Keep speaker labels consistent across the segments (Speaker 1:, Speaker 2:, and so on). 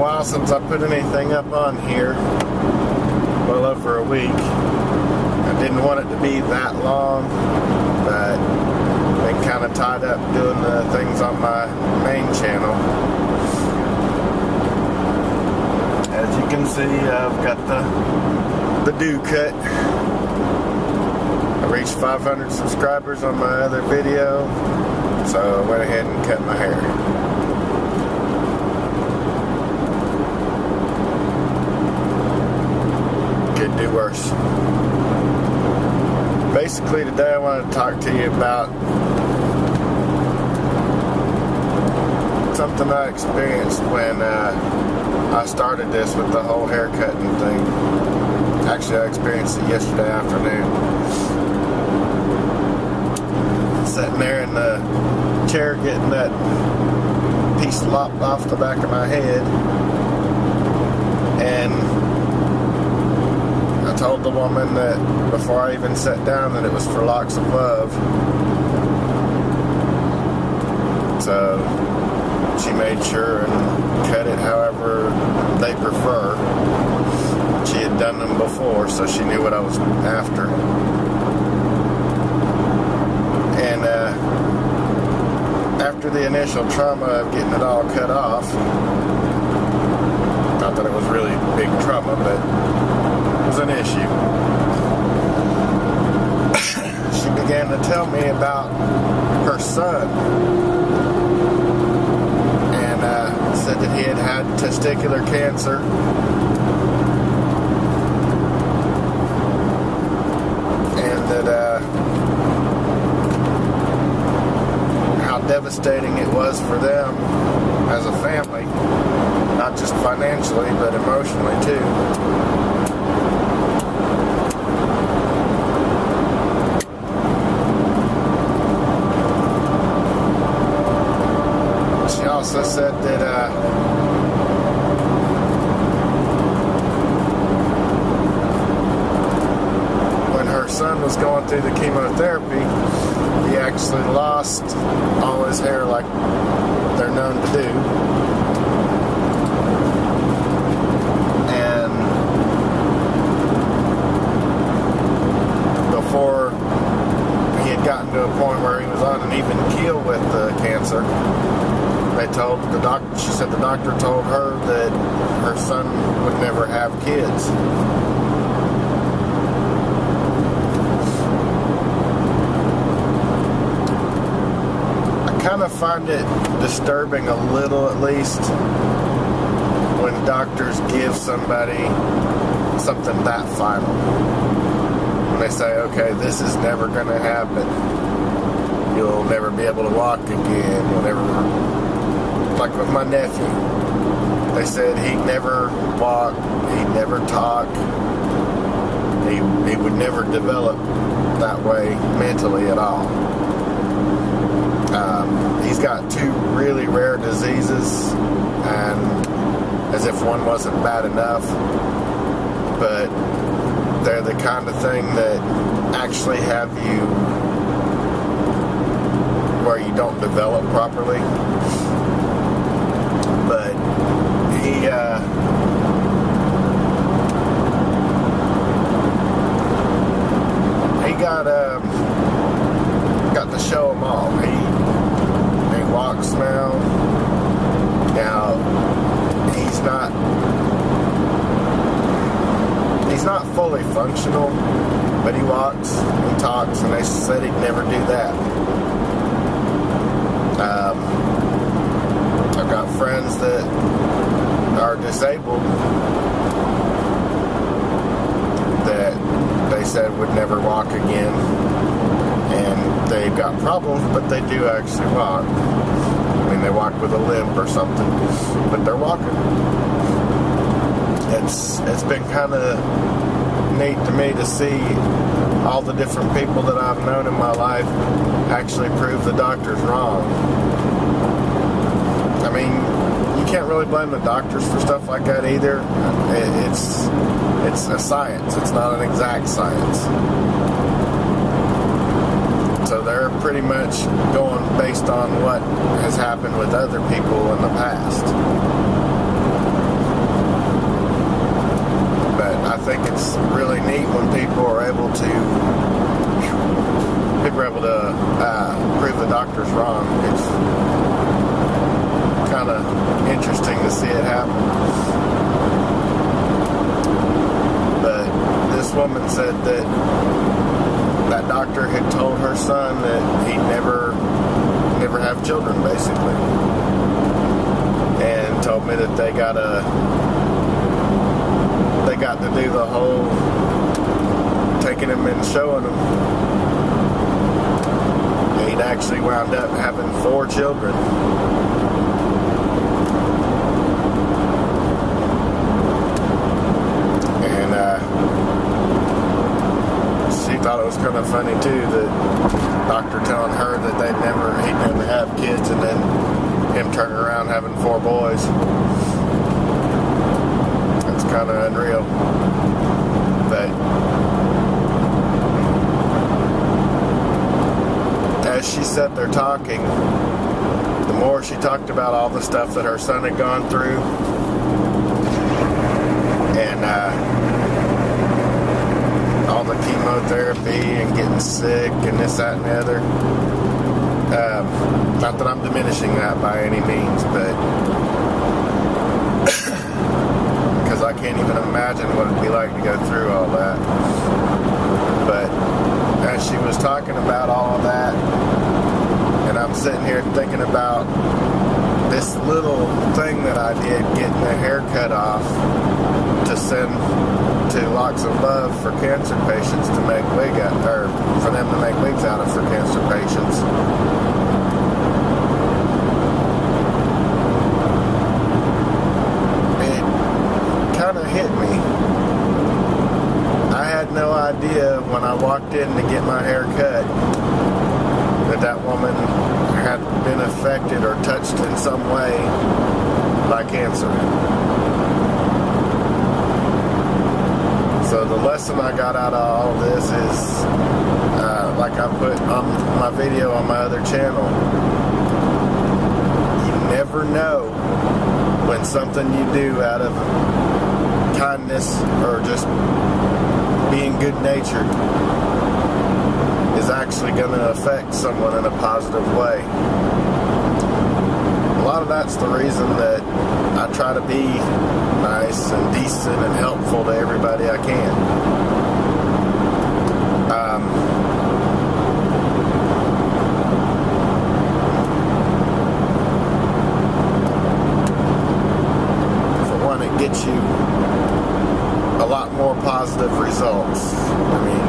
Speaker 1: while since I put anything up on here. Well over a week. I didn't want it to be that long, but I've been kind of tied up doing the things on my main channel. As you can see, I've got the do cut. I reached 500 subscribers on my other video, so I went ahead and cut my hair. Could do worse. Basically today I want to talk to you about something I experienced when I started this with the whole haircutting thing. Actually, I experienced it yesterday afternoon. Sitting there in the chair getting that piece lopped off the back of my head, and I told the woman that before I even sat down that it was for locks of love. So she made sure and cut it however they prefer. She had done them before, so she knew what I was after. And after the initial trauma of getting it all cut off, not that it was really big trauma, but it was an issue. She began to tell me about her son, and said that he had had testicular cancer, and that how devastating it was for them as a family, not just financially but emotionally too. She also said that when her son was going through the chemotherapy, he actually lost all his hair like they're known to do. And before he had gotten to a point where he was on an even keel with the cancer, they told the doctor, she said the doctor told her that her son would never have kids. I kind of find it disturbing a little, at least, when doctors give somebody something that final. When they say, okay, this is never going to happen. You'll never be able to walk again. You'll never... Like with my nephew, they said he'd never walk, he'd never talk, he would never develop that way mentally at all. He's got two really rare diseases, and as if one wasn't bad enough, but they're the kind of thing that actually have you where you don't develop properly. But he got to show them all. He walks now. Now he's not fully functional, but he walks, he talks, and they said he'd never do that. I've got friends that are disabled that they said would never walk again, and they've got problems, but they do actually walk. I mean, they walk with a limp or something, but they're walking. It's been kind of neat to me to see all the different people that I've known in my life actually prove the doctors wrong. I mean, you can't really blame the doctors for stuff like that either. It's a science. It's not an exact science. So they're pretty much going based on what has happened with other people in the past. I think it's really neat when people are able to prove the doctor's wrong. It's kind of interesting to see it happen. But this woman said that that doctor had told her son that he'd never have children, basically, and told me that they got to do the whole taking him and showing him. He'd actually wound up having 4 children. And she thought it was kind of funny too, that doctor telling her that he'd never have kids, and then him turning around having 4 boys. It's kind of unreal. But as she sat there talking, the more she talked about all the stuff that her son had gone through, and all the chemotherapy and getting sick and this, that, and the other. Not that I'm diminishing that by any means, but because I can't even imagine what it'd be like to go through all that. But as she was talking about all of that, and I'm sitting here thinking about this little thing that I did, getting a hair cut off to send to Locks of Love for cancer patients to make wig out, or for them to make wigs out of for cancer patients. It kind of hit me. I had no idea when I walked in to get my hair cut that woman had been affected or touched in some way by cancer. So the lesson I got out of all of this is, like I put on my video on my other channel, you never know when something you do out of kindness or just being good-natured is actually going to affect someone in a positive way. A lot of that's the reason that I try to be nice and decent and helpful to everybody I can. For one, it gets you a lot more positive results. I mean,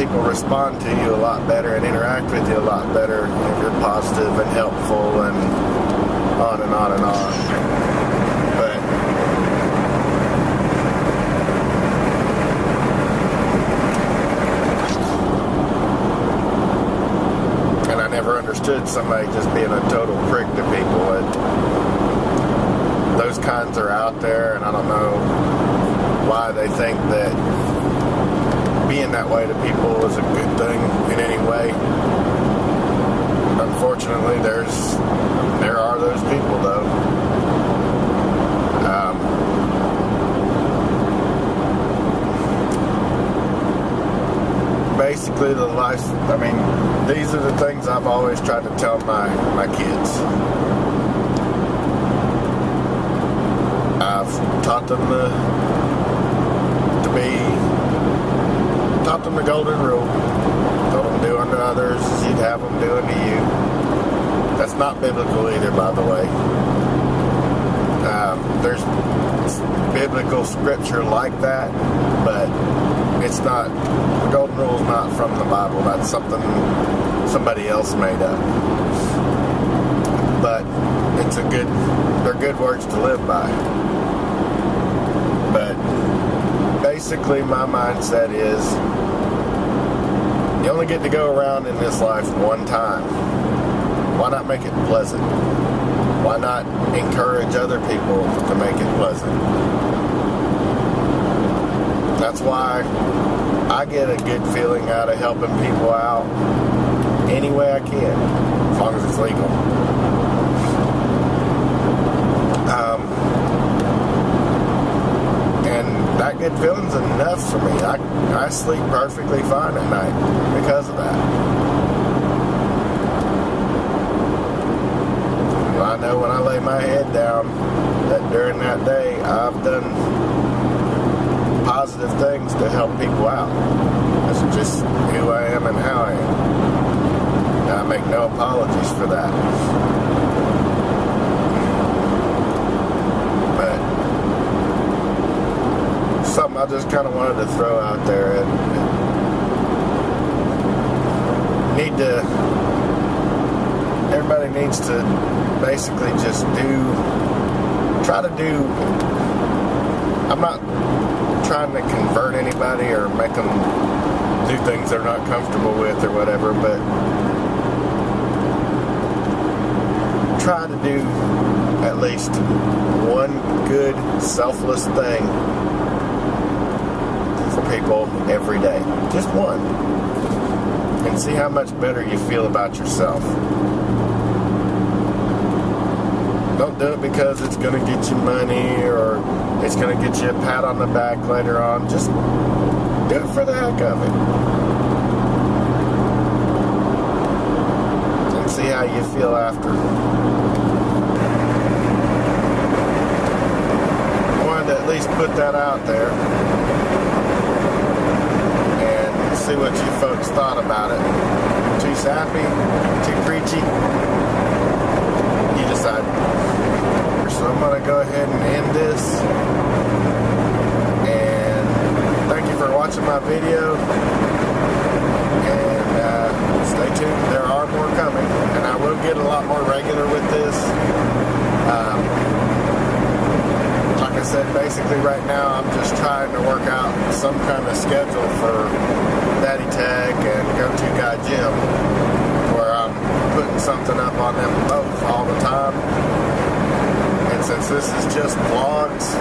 Speaker 1: people respond to you a lot better and interact with you a lot better if you're positive and helpful and on and on and on. And I never understood somebody just being a total prick to people. Those kinds are out there, and I don't know why they think that being that way to people is a good thing in any way. Unfortunately, there are those people, though. Basically, these are the things I've always tried to tell my kids. I've taught them taught them the golden rule. Told them do unto others as you'd have them do unto you. That's not biblical either, by the way. There's biblical scripture like that, but it's not. The golden rule is not from the Bible. That's something somebody else made up. But they're good words to live by. But basically, my mindset is, you only get to go around in this life one time. Why not make it pleasant? Why not encourage other people to make it pleasant? That's why I get a good feeling out of helping people out any way I can, as long as it's legal. good feeling's enough for me. I sleep perfectly fine at night because of that. I know when I lay my head down that during that day I've done positive things to help people out. That's just who I am and how I am. And I make no apologies for that. But something I just kind of wanted to throw out there, and everybody needs to basically just try to do, I'm not trying to convert anybody or make them do things they're not comfortable with or whatever, but try to do at least one good, selfless thing for people every day. Just one. And see how much better you feel about yourself. Don't do it because it's going to get you money or it's going to get you a pat on the back later on. Just do it for the heck of it. And see how you feel after. I wanted to at least put that out there and see what you folks thought about it. Too sappy? Too preachy? You decide. So I'm going to go ahead and end this. And thank you for watching my video. And stay tuned. There are more coming. And I will get a lot more regular with this. Like I said, basically right now I'm just trying to work out some kind of schedule for Daddy Tech and Go-To Guy Jim, where I'm putting something up on them both all the time. And since this is just vlogs,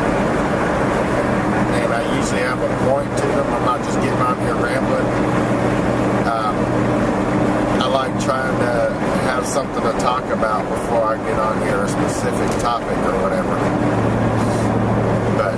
Speaker 1: and I usually have a point to them, I'm not just getting on here rambling. I like trying to have something to talk about before I get on here, a specific topic or whatever. But